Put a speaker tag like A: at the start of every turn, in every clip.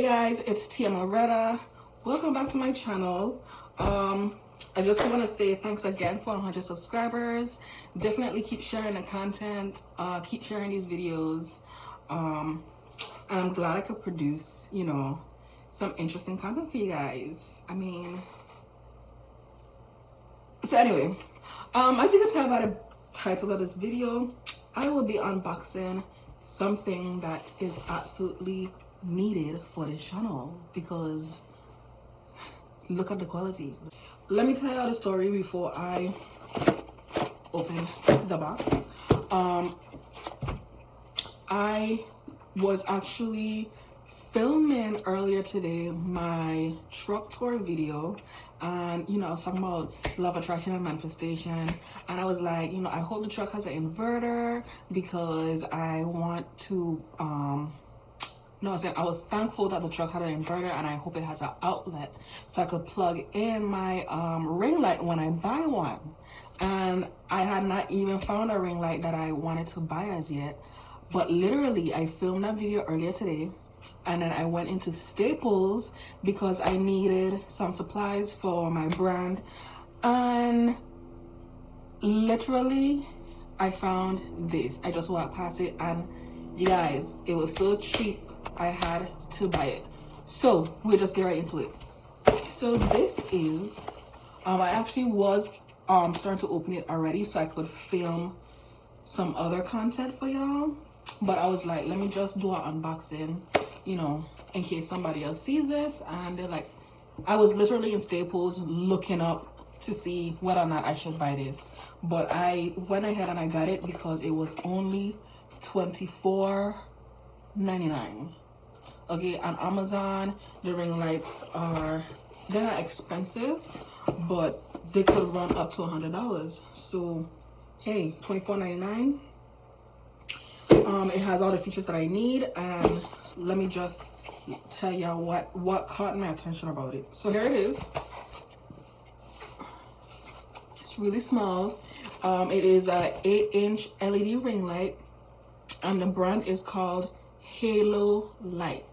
A: Hey guys, it's Tia Moretta. Welcome back to my channel. I just want to say thanks again for 100 subscribers. Definitely keep sharing the content, keep sharing these videos. I'm glad I could produce, some interesting content for you guys. So anyway, as you can tell by the title of this video, I will be unboxing something that is absolutely needed for this channel because look at the quality. Let me tell you the story before I open the box. I was actually filming earlier today my truck tour video, and I was talking about love, attraction, and manifestation, and I was like, I hope the truck has an inverter because I want to I was thankful that the truck had an inverter, and I hope it has an outlet so I could plug in my ring light when I buy one. And I had not even found a ring light that I wanted to buy as yet, but literally I filmed that video earlier today, and then I went into Staples because I needed some supplies for my brand, and literally I found this. I just walked past it, and you guys, it was so cheap I had to buy it. So we'll just get right into it. So this is I actually was starting to open it already so I could film some other content for y'all, but I was like, let me just do an unboxing, in case somebody else sees this and they're like, I was literally in Staples looking up to see whether or not I should buy this, but I went ahead and I got it because it was only $24.99. Okay, on Amazon the ring lights they're not expensive, but they could run up to $100. So hey, $24.99. It has all the features that I need, and let me just tell y'all what caught my attention about it. So here it is. It's really small. It is a 8-inch LED ring light, and the brand is called Halo Light.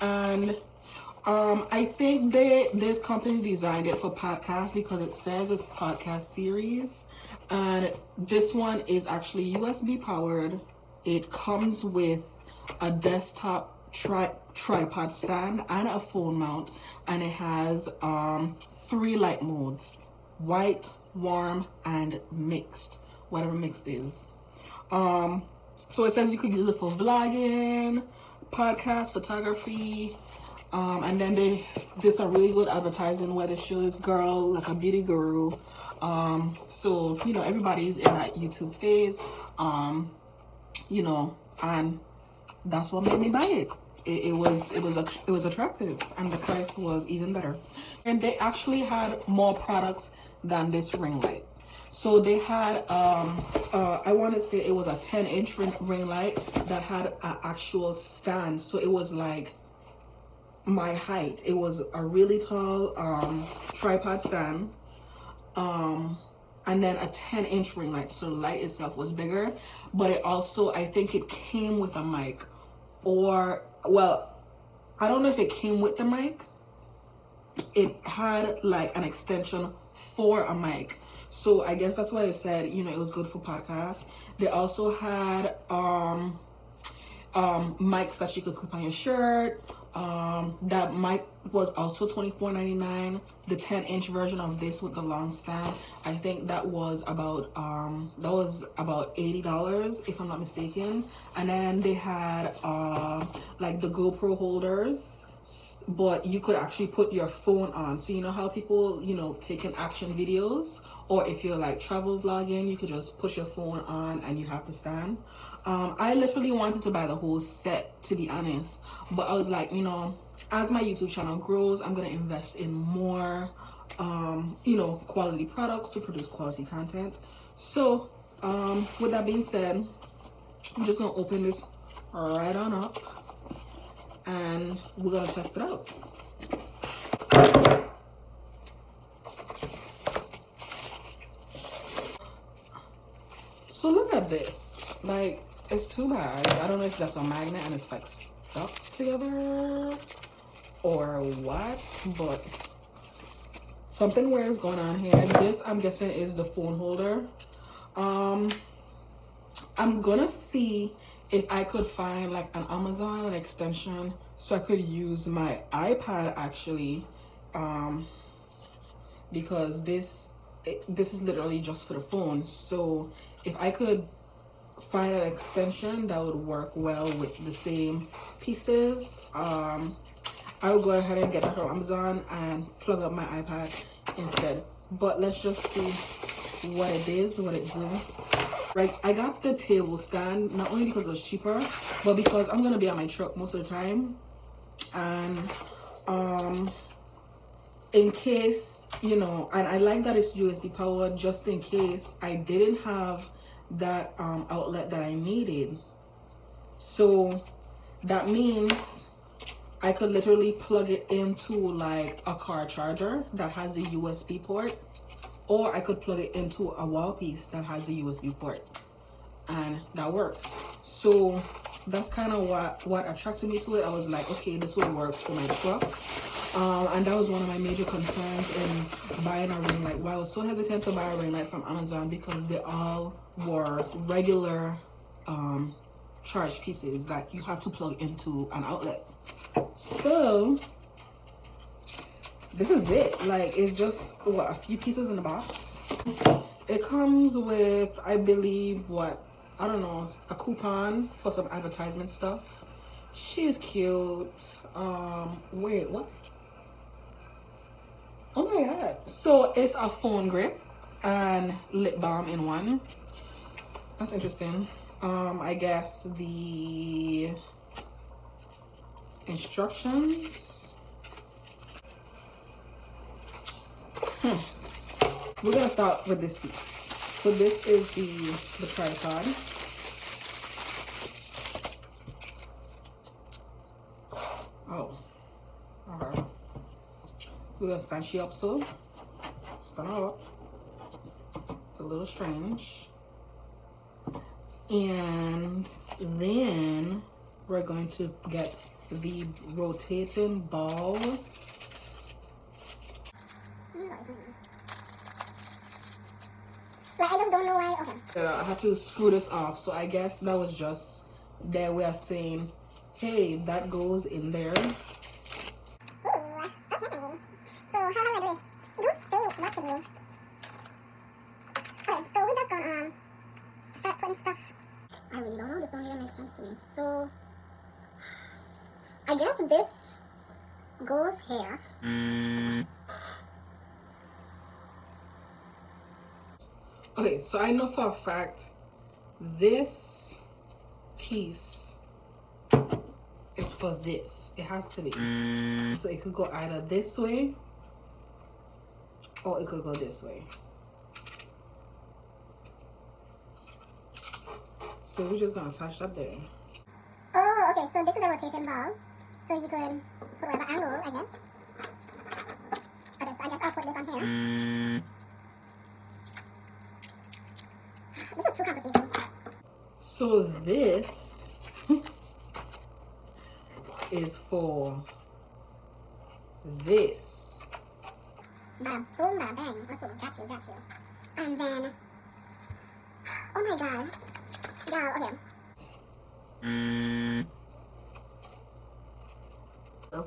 A: And I think this company designed it for podcasts because it says it's podcast series, and this one is actually USB powered. It comes with a desktop tripod stand and a phone mount, and it has 3 light modes: white, warm, and mixed, whatever mixed is. So it says you could use it for vlogging, podcast, photography, and then they did some really good advertising where they show this girl like a beauty guru. So everybody's in that YouTube phase, and that's what made me buy it. It was attractive, and the price was even better. And they actually had more products than this ring light. So they had I want to say it was a 10-inch ring light that had an actual stand, so it was like my height. It was a really tall tripod stand, and then a 10-inch ring light, so the light itself was bigger, but it also, I think it came with a mic, or well, I don't know if it came with the mic. It had like an extension for a mic, so I guess that's why I said it was good for podcasts. They also had mics that you could clip on your shirt. That mic was also $24.99. The 10-inch version of this with the long stand, I think that was about $80 if I'm not mistaken. And then they had like the GoPro holders, but you could actually put your phone on. So how people taking action videos, or if you're like travel vlogging, you could just push your phone on and you have to stand. I literally wanted to buy the whole set, to be honest, but I was like, as my YouTube channel grows, I'm gonna invest in more quality products to produce quality content. So with that being said, I'm just gonna open this right on up and we're gonna test it out. So look at this. Like, it's too bad. I don't know if that's a magnet and it's like stuck together or what, but something weird is going on here. This, I'm guessing, is the phone holder. I'm gonna see if I could find like an Amazon extension so I could use my iPad actually, because this is literally just for the phone. So if I could find an extension that would work well with the same pieces, I will go ahead and get it from Amazon and plug up my iPad instead. But let's just see what it is, what it do. Right, I got the table stand not only because it was cheaper, but because I'm gonna be at my truck most of the time, and in case, you know, and I like that it's USB powered just in case I didn't have that outlet that I needed. So that means I could literally plug it into like a car charger that has the USB port, or I could plug it into a wall piece that has the USB port, and that works. So that's kind of what attracted me to it. I was like, okay, this will work for my truck. And that was one of my major concerns in buying a ring light. Why I was so hesitant to buy a ring light from Amazon, because they all were regular charge pieces that you have to plug into an outlet. So this is it. Like, it's just what, a few pieces in the box. It comes with, I believe, what, I don't know, a coupon for some advertisement stuff. She's cute. Wait, what? Oh my god. So it's a phone grip and lip balm in one. That's interesting. I guess the instructions. We're gonna start with this piece. So this is the tripod. Oh, okay. We're gonna stand she up, so stand her up. It's a little strange. And then we're going to get the rotating ball.
B: Like, I just don't know why. Okay.
A: I had to screw this off, so I guess that was just their way of saying, hey, that goes in there.
B: Ooh, okay. So how do I do this? It don't say what to do. Okay, so we just gonna start putting stuff. I really don't know. This don't even make sense to me. So I guess this goes here.
A: Okay, so I know for a fact this piece is for this. It has to be. So it could go either this way or it could go this way. So we're just gonna attach that there.
B: Oh, okay. So this is a rotating ball. So you could put whatever angle, I guess. Okay, so I guess I'll put this on here. This is too complicated.
A: So this is for this.
B: Bada boom, bada bang. Okay, got you. And then, oh my god. Yeah, okay.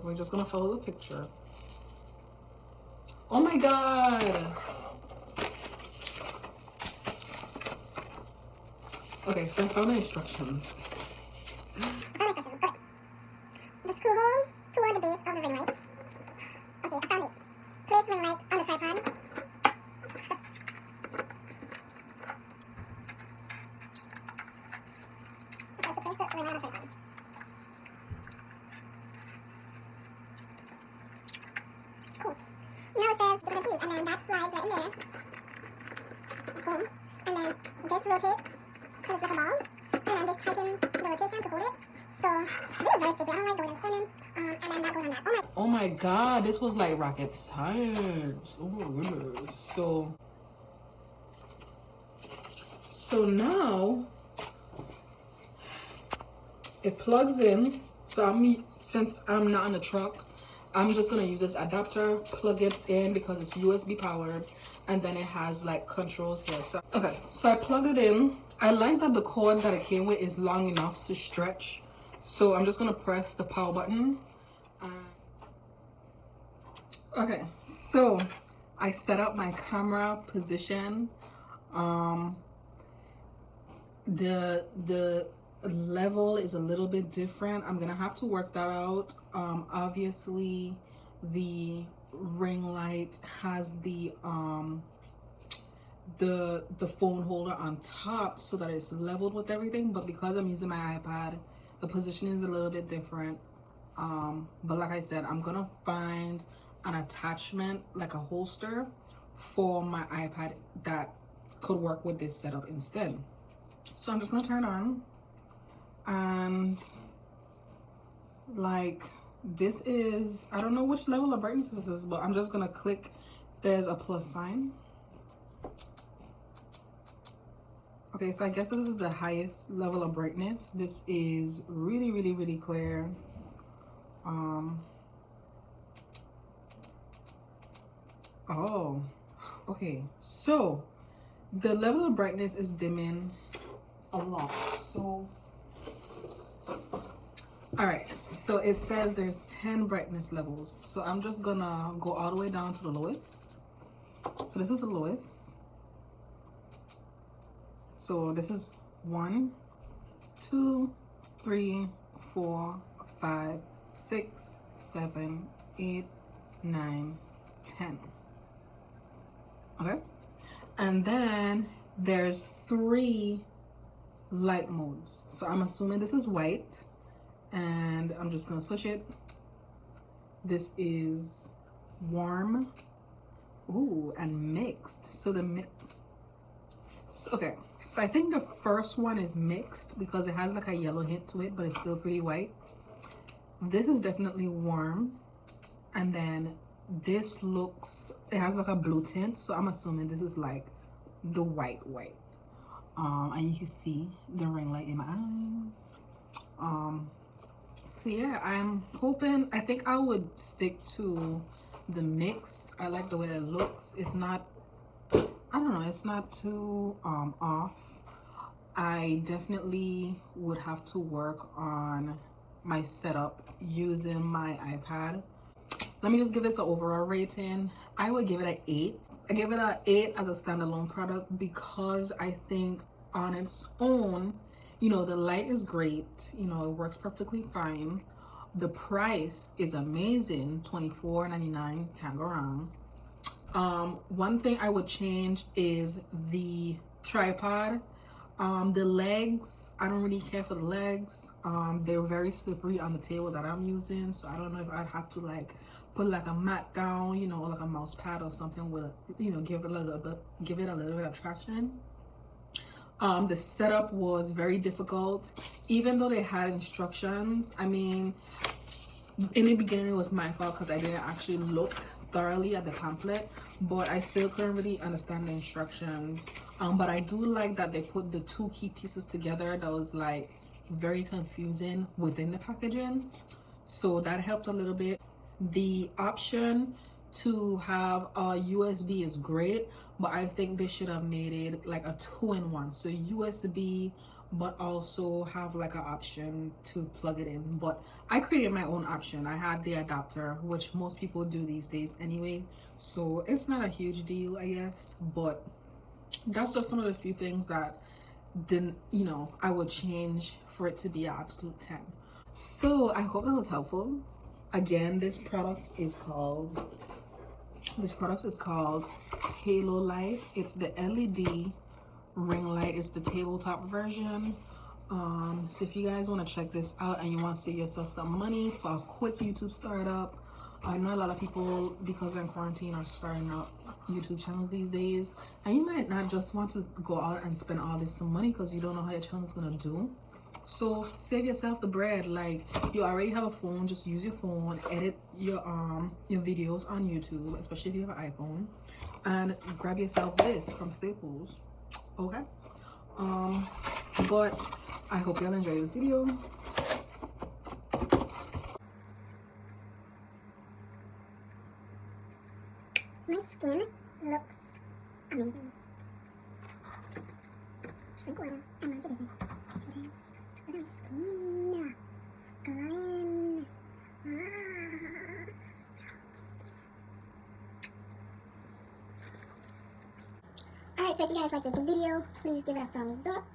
A: We're just gonna follow the picture. Oh my god. Okay, so I found the instructions.
B: Okay. The screw hole toward the base of the ring light. Okay, I found it. Place ring light on the tripod. Okay, so place the ring light on the tripod. Cool. Now it says the keys, and then that slides right in there. Boom. And then this rotates, because it's like a ball. And then this tightens the rotation to hold it. So this is very stable. I don't like the way it's turning. And then that goes on that.
A: Oh my god, this was like rocket science. Oh my goodness. So now it plugs in. So So since I'm not in the truck, I'm just gonna use this adapter, plug it in because it's USB powered, and then it has like controls here. So okay, so I plug it in. I like that the cord that it came with is long enough to stretch. So I'm just gonna press the power button. Okay, so I set up my camera position. The level is a little bit different. I'm gonna have to work that out. Obviously the ring light has the phone holder on top so that it's leveled with everything, but because I'm using my iPad, the position is a little bit different. But like I said, I'm gonna find an attachment, like a holster for my iPad that could work with this setup instead. So I'm just gonna turn it on, and like this is, I don't know which level of brightness this is, but I'm just gonna click, there's a plus sign. Okay, so I guess this is the highest level of brightness. This is really, really, really clear. Oh, okay, so the level of brightness is dimming a lot. So all right, so it says there's 10 brightness levels, so I'm just gonna go all the way down to the lowest. So this is the lowest. So this is 1, 2, 3, 4, 5, 6, 7, 8, 9, 10. Okay, and then there's 3 light modes. So I'm assuming this is white, and I'm just gonna switch it. This is warm, ooh, and mixed. So okay, so I think the first one is mixed because it has like a yellow hint to it, but it's still pretty white. This is definitely warm, and then this looks, it has like a blue tint, so I'm assuming this is like the white. And you can see the ring light in my eyes. So yeah, I'm hoping, I think I would stick to the mixed. I like the way that it looks. It's not, I don't know, it's not too off. I definitely would have to work on my setup using my iPad. Let me just give this an overall rating. I would give it an 8. I give it an 8 as a standalone product because I think on its own, you know, the light is great, you know, it works perfectly fine. The price is amazing, $24.99, can't go wrong. One thing I would change is the tripod. The legs, I don't really care for the legs. They're very slippery on the table that I'm using, so I don't know if I'd have to like put like a mat down, you know, like a mouse pad or something with, you know, give it a little bit of traction. The setup was very difficult, even though they had instructions. I mean, in the beginning it was my fault because I didn't actually look thoroughly at the pamphlet, but I still couldn't really understand the instructions. But I do like that they put the 2 key pieces together that was like very confusing within the packaging, so that helped a little bit. The option to have a USB is great, but I think they should have made it like a 2-in-1, so USB but also have like an option to plug it in. But I created my own option. I had the adapter, which most people do these days anyway, so it's not a huge deal, I guess. But that's just some of the few things that didn't, you know, I would change for it to be an absolute 10. So I hope that was helpful. Again, this product is called Halo Light. It's the LED ring light. It's the tabletop version. So if you guys want to check this out and you want to save yourself some money for a quick YouTube startup, I know a lot of people, because they're in quarantine, are starting up YouTube channels these days, and you might not just want to go out and spend all this money because you don't know how your channel is gonna do. So save yourself the bread. Like, you already have a phone, just use your phone, edit your videos on YouTube, especially if you have an iPhone, and grab yourself this from Staples. Okay, but I hope y'all enjoy this video.
B: skin looks amazing. Drink water and mind your business. Okay? Look at my skin. Glowing. Alright, so if you guys like this video, please give it a thumbs up.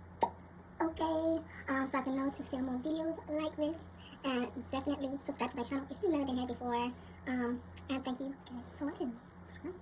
B: Okay, so I can know to film more videos like this. And definitely subscribe to my channel if you've never been here before. And thank you guys for watching. Subscribe.